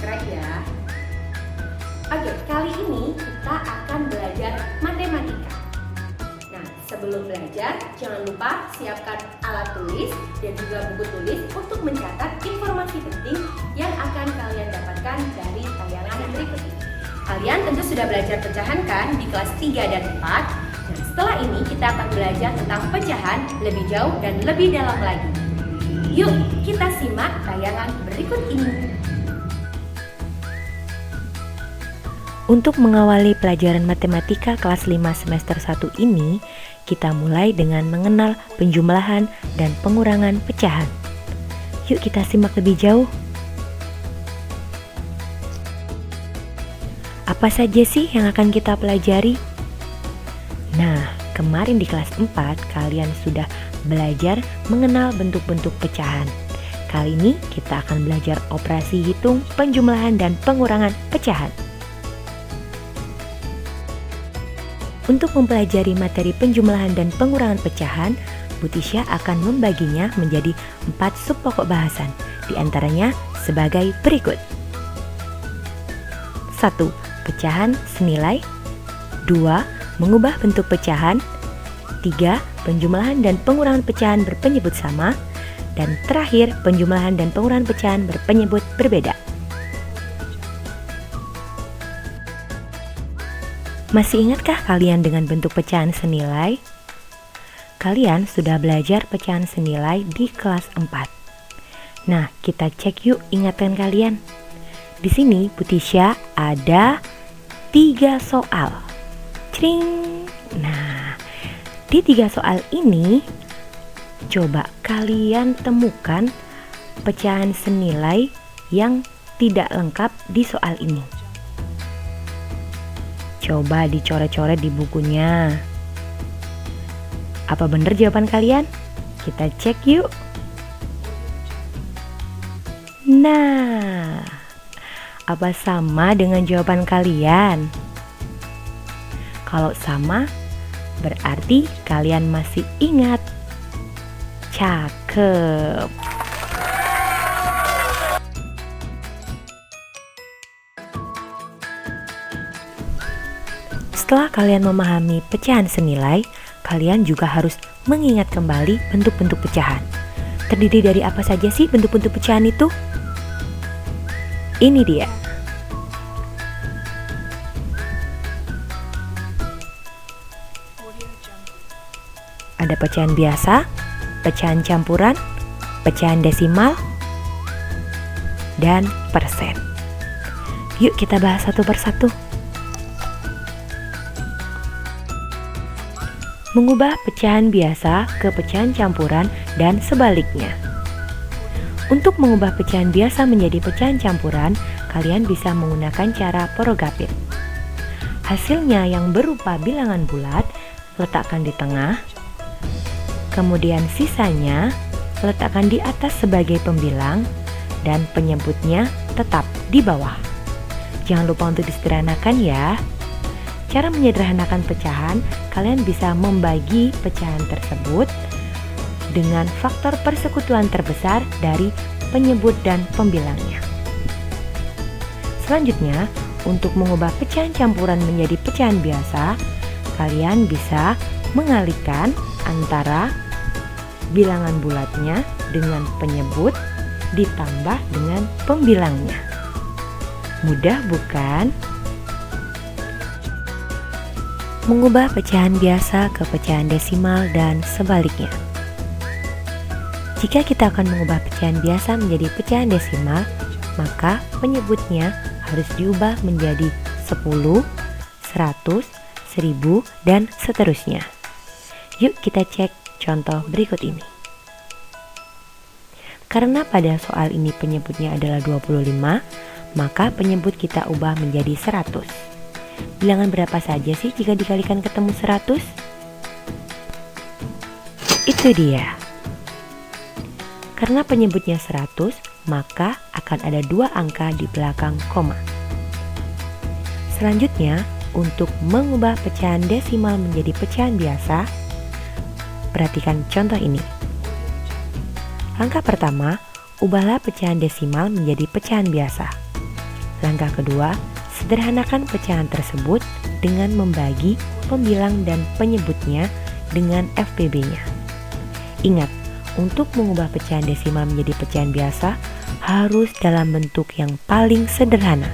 subscribe ya. Oke, kali ini kita akan belajar matematika. Nah, sebelum belajar, jangan lupa siapkan alat tulis dan juga buku tulis untuk mencatat informasi penting yang akan kalian dapatkan dari tayangan berikut ini. Kalian tentu sudah belajar pecahan kan di kelas 3 dan 4. Nah, setelah ini kita akan belajar tentang pecahan lebih jauh dan lebih dalam lagi. Yuk, kita simak tayangan berikut ini. Untuk mengawali pelajaran matematika kelas 5 semester 1 ini, kita mulai dengan mengenal penjumlahan dan pengurangan pecahan. Yuk kita simak lebih jauh. Apa saja sih yang akan kita pelajari? Nah, kemarin di kelas 4 kalian sudah belajar mengenal bentuk-bentuk pecahan. Kali ini kita akan belajar operasi hitung, penjumlahan, dan pengurangan pecahan. Untuk mempelajari materi penjumlahan dan pengurangan pecahan, Bu Tisha akan membaginya menjadi 4 sub pokok bahasan, diantaranya sebagai berikut. 1. Pecahan senilai. 2. Mengubah bentuk pecahan. 3. Penjumlahan dan pengurangan pecahan berpenyebut sama. Dan terakhir, penjumlahan dan pengurangan pecahan berpenyebut berbeda. Masih ingatkah kalian dengan bentuk pecahan senilai? Kalian sudah belajar pecahan senilai di kelas 4. Nah, kita cek yuk ingatan kalian. Di sini Bu Tisha ada 3 soal. Cring. Nah, di 3 soal ini coba kalian temukan pecahan senilai yang tidak lengkap di soal ini. Coba dicoret-coret di bukunya. Apa benar jawaban kalian? Kita cek yuk. Nah, apa sama dengan jawaban kalian? Kalau sama, berarti kalian masih ingat. Cakep. Setelah kalian memahami pecahan senilai, kalian juga harus mengingat kembali bentuk-bentuk pecahan. Terdiri dari apa saja sih bentuk-bentuk pecahan itu? Ini dia. Ada pecahan biasa, pecahan campuran, pecahan desimal, dan persen. Yuk kita bahas satu persatu. Mengubah pecahan biasa ke pecahan campuran dan sebaliknya. Untuk mengubah pecahan biasa menjadi pecahan campuran, kalian bisa menggunakan cara porogapit. Hasilnya yang berupa bilangan bulat letakkan di tengah, kemudian sisanya letakkan di atas sebagai pembilang dan penyebutnya tetap di bawah. Jangan lupa untuk disederhanakan ya. Cara menyederhanakan pecahan, kalian bisa membagi pecahan tersebut dengan faktor persekutuan terbesar dari penyebut dan pembilangnya. Selanjutnya, untuk mengubah pecahan campuran menjadi pecahan biasa, kalian bisa mengalihkan antara bilangan bulatnya dengan penyebut ditambah dengan pembilangnya. Mudah bukan? Mengubah pecahan biasa ke pecahan desimal dan sebaliknya. Jika kita akan mengubah pecahan biasa menjadi pecahan desimal, maka penyebutnya harus diubah menjadi 10, 100, 1000, dan seterusnya. Yuk kita cek contoh berikut ini. Karena pada soal ini penyebutnya adalah 25, maka penyebut kita ubah menjadi 100. Bilangan berapa saja sih jika dikalikan ketemu 100? Itu dia. Karena penyebutnya 100, maka akan ada 2 angka di belakang koma. Selanjutnya, untuk mengubah pecahan desimal menjadi pecahan biasa, perhatikan contoh ini. Langkah pertama, ubahlah pecahan desimal menjadi pecahan biasa. Langkah kedua, sederhanakan pecahan tersebut dengan membagi pembilang dan penyebutnya dengan FPB-nya. Ingat, untuk mengubah pecahan desimal menjadi pecahan biasa harus dalam bentuk yang paling sederhana.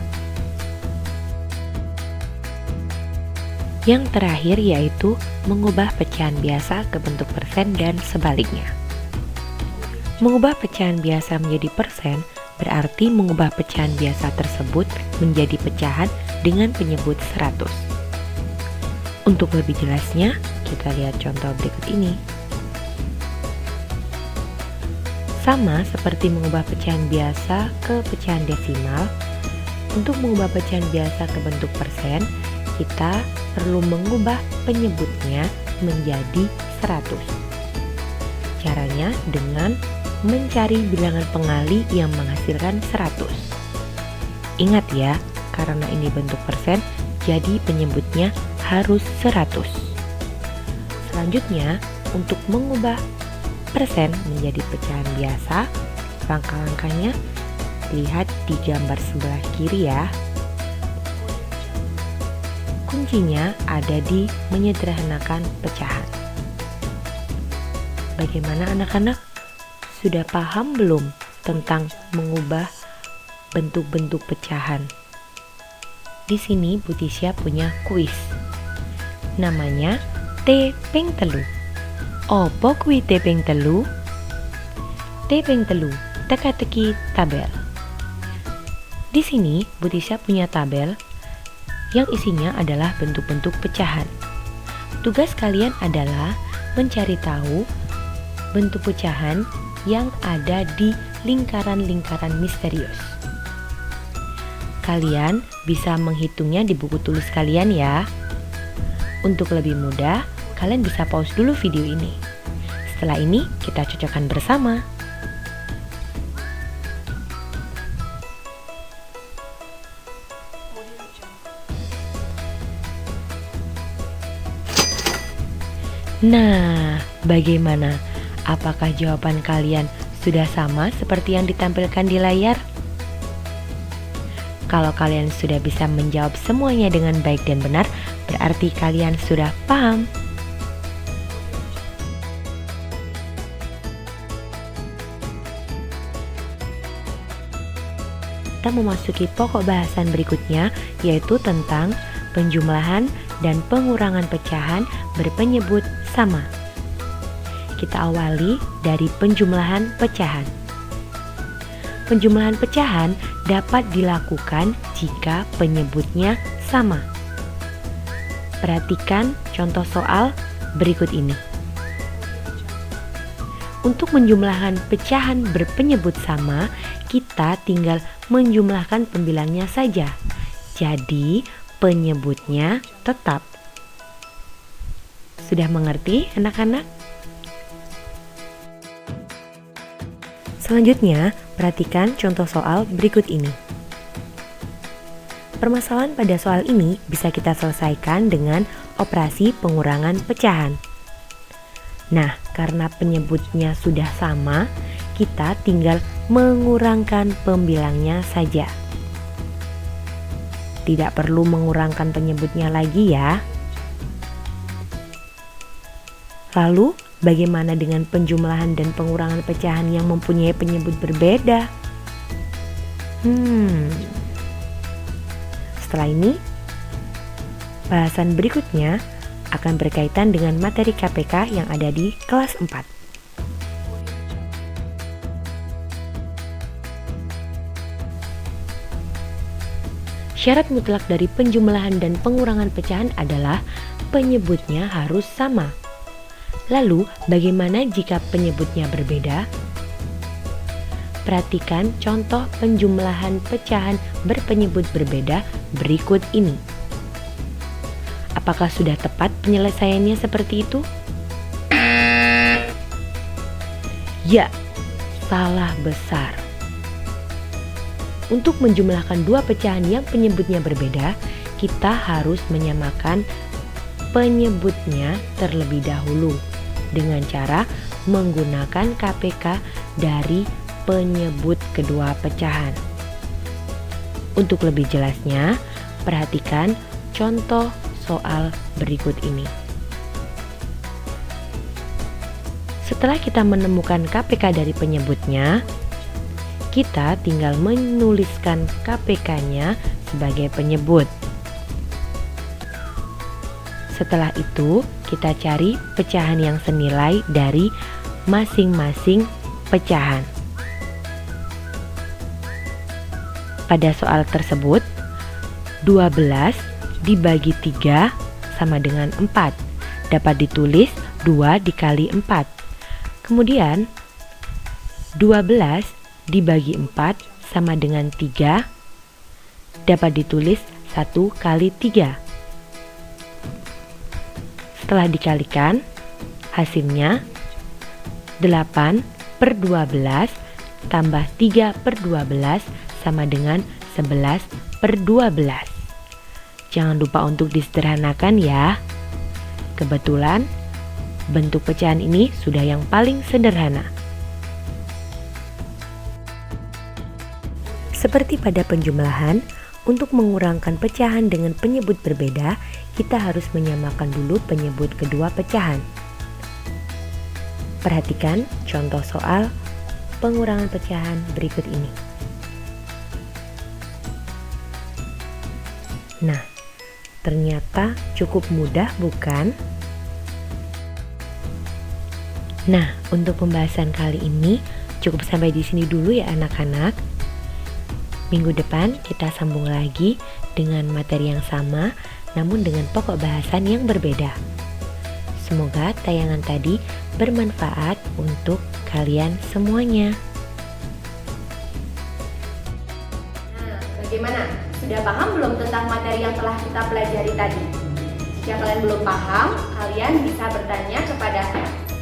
Yang terakhir yaitu mengubah pecahan biasa ke bentuk persen dan sebaliknya. Mengubah pecahan biasa menjadi persen berarti mengubah pecahan biasa tersebut menjadi pecahan dengan penyebut 100. Untuk lebih jelasnya, kita lihat contoh berikut ini. Sama seperti mengubah pecahan biasa ke pecahan desimal, untuk mengubah pecahan biasa ke bentuk persen, kita perlu mengubah penyebutnya menjadi 100. Caranya dengan mencari bilangan pengali yang menghasilkan 100. Ingat ya, karena ini bentuk persen, jadi penyebutnya harus 100. Selanjutnya, untuk mengubah persen menjadi pecahan biasa, langkah-langkahnya lihat di gambar sebelah kiri ya. Kuncinya ada di menyederhanakan pecahan. Bagaimana anak-anak? Sudah paham belum tentang mengubah bentuk-bentuk pecahan? Di sini Bu Tisha punya kuis. Namanya T-ping telu. Opo kuwi T-ping telu? T-ping telu, teka-teki tabel. Di sini Bu Tisha punya tabel yang isinya adalah bentuk-bentuk pecahan. Tugas kalian adalah mencari tahu bentuk pecahan yang ada di lingkaran-lingkaran misterius. Kalian bisa menghitungnya di buku tulis kalian ya. Untuk lebih mudah, kalian bisa pause dulu video ini. Setelah ini, kita cocokkan bersama. Nah, bagaimana? Apakah jawaban kalian sudah sama seperti yang ditampilkan di layar? Kalau kalian sudah bisa menjawab semuanya dengan baik dan benar, berarti kalian sudah paham. Kita memasuki pokok bahasan berikutnya, yaitu tentang penjumlahan dan pengurangan pecahan berpenyebut sama. Kita awali dari penjumlahan pecahan. Penjumlahan pecahan dapat dilakukan jika penyebutnya sama. Perhatikan contoh soal berikut ini. Untuk menjumlahkan pecahan berpenyebut sama, kita tinggal menjumlahkan pembilangnya saja. Jadi, penyebutnya tetap. Sudah mengerti, anak-anak? Selanjutnya, perhatikan contoh soal berikut ini. Permasalahan pada soal ini bisa kita selesaikan dengan operasi pengurangan pecahan. Nah, karena penyebutnya sudah sama, kita tinggal mengurangkan pembilangnya saja. Tidak perlu mengurangkan penyebutnya lagi ya. Lalu, bagaimana dengan penjumlahan dan pengurangan pecahan yang mempunyai penyebut berbeda? Setelah ini, bahasan berikutnya akan berkaitan dengan materi KPK yang ada di kelas 4. Syarat mutlak dari penjumlahan dan pengurangan pecahan adalah penyebutnya harus sama. Lalu, bagaimana jika penyebutnya berbeda? Perhatikan contoh penjumlahan pecahan berpenyebut berbeda berikut ini. Apakah sudah tepat penyelesaiannya seperti itu? Ya, salah besar. Untuk menjumlahkan dua pecahan yang penyebutnya berbeda, kita harus menyamakan penyebutnya terlebih dahulu dengan cara menggunakan KPK dari penyebut kedua pecahan. Untuk lebih jelasnya, perhatikan contoh soal berikut ini. Setelah kita menemukan KPK dari penyebutnya, kita tinggal menuliskan KPK-nya sebagai penyebut. Setelah itu, kita cari pecahan yang senilai dari masing-masing pecahan. Pada soal tersebut, 12 dibagi 3 sama dengan 4. Dapat ditulis 2 dikali 4. Kemudian, 12 dibagi 4 sama dengan 3. Dapat ditulis 1 kali 3. Setelah dikalikan, hasilnya 8/12 tambah 3/12 sama dengan 11/12. Jangan lupa untuk disederhanakan ya. Kebetulan bentuk pecahan ini sudah yang paling sederhana. Seperti pada penjumlahan, untuk mengurangkan pecahan dengan penyebut berbeda, kita harus menyamakan dulu penyebut kedua pecahan. Perhatikan contoh soal pengurangan pecahan berikut ini. Nah, ternyata cukup mudah, bukan? Nah, untuk pembahasan kali ini cukup sampai di sini dulu ya anak-anak. Minggu depan kita sambung lagi dengan materi yang sama, namun dengan pokok bahasan yang berbeda. Semoga tayangan tadi bermanfaat untuk kalian semuanya. Nah, bagaimana? Sudah paham belum tentang materi yang telah kita pelajari tadi? Jika kalian belum paham, kalian bisa bertanya kepada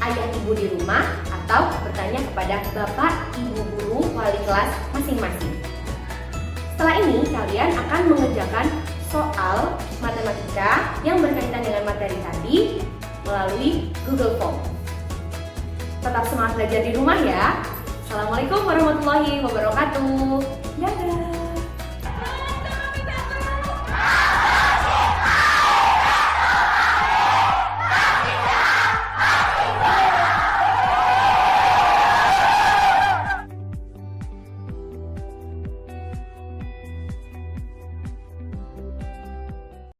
ayah ibu di rumah atau bertanya kepada bapak ibu guru wali kelas masing-masing. Setelah ini, kalian akan mengerjakan soal matematika yang berkaitan dengan materi tadi melalui Google Form. Tetap semangat belajar di rumah ya. Assalamualaikum warahmatullahi wabarakatuh. Dadah.